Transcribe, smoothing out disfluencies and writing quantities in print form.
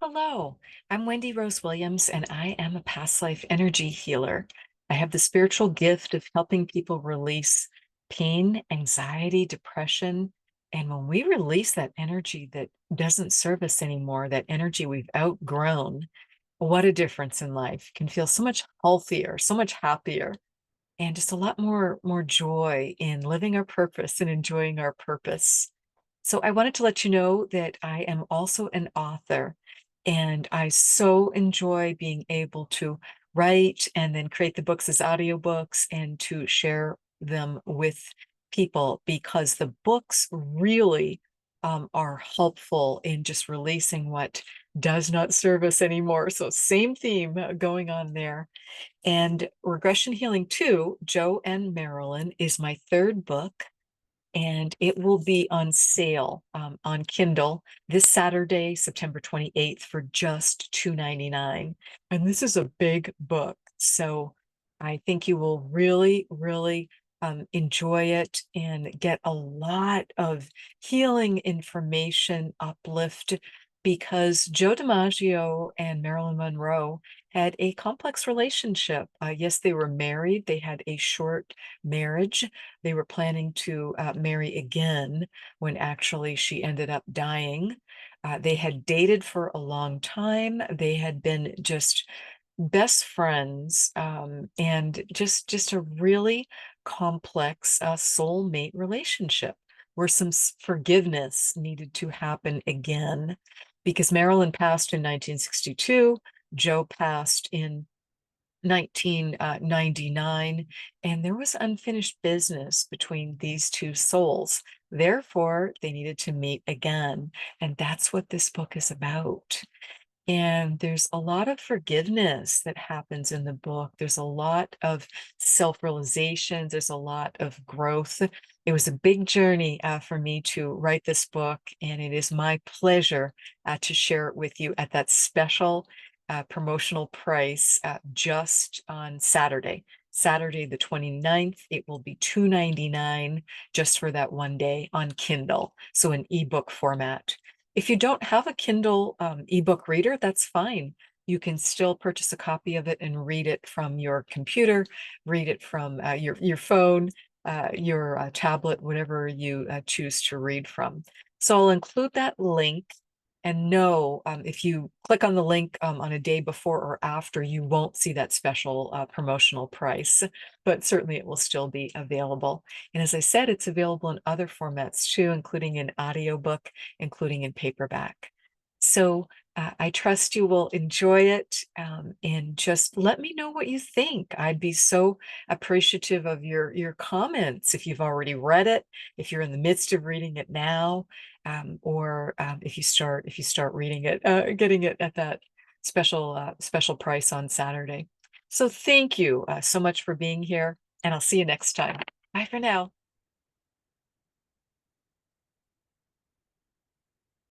Hello, I'm Wendy Rose Williams, and I am a past life energy healer. I have the spiritual gift of helping people release pain, anxiety, depression. And when we release that energy that doesn't serve us anymore, that energy we've outgrown, what a difference in life. Can feel so much healthier, so much happier, and just a lot more joy in living our purpose and enjoying our purpose. So I wanted to let you know that I am also an author, and I so enjoy being able to write and then create the books as audiobooks and to share them with people because the books really are helpful in just releasing what does not serve us anymore. So same theme going on there. And Regression Healing II, Joe and Marilyn, is my third book, and it will be on sale on Kindle this Saturday, September 28th, for just $2.99. And this is a big book, so I think you will really enjoy it and get a lot of healing information, uplift, because Joe DiMaggio and Marilyn Monroe had a complex relationship. Yes, they were married. They had a short marriage. They were planning to marry again when actually she ended up dying. They had dated for a long time. They had been just best friends, and just a really complex soulmate relationship where some forgiveness needed to happen again because Marilyn passed in 1962. Joe passed in 1999, and there was unfinished business between these two souls. Therefore, they needed to meet again. And that's what this book is about. And there's a lot of forgiveness that happens in the book. There's a lot of self-realization. There's a lot of growth. It was a big journey for me to write this book, and it is my pleasure to share it with you at that special promotional price just on Saturday. Saturday the 29th, it will be $2.99 just for that one day on Kindle, so an ebook format. If you don't have a Kindle ebook reader, that's fine. You can still purchase a copy of it and read it from your computer, read it from your phone, your tablet, whatever you choose to read from. So I'll include that link. And no, if you click on the link on a day before or after, you won't see that special promotional price, but certainly it will still be available. And as I said, it's available in other formats too, including in audiobook, including in paperback. So I trust you will enjoy it, and just let me know what you think. I'd be so appreciative of your comments if you've already read it, if you're in the midst of reading it now, or if you start reading it, getting it at that special price on Saturday. So thank you so much for being here, and I'll see you next time. Bye for now.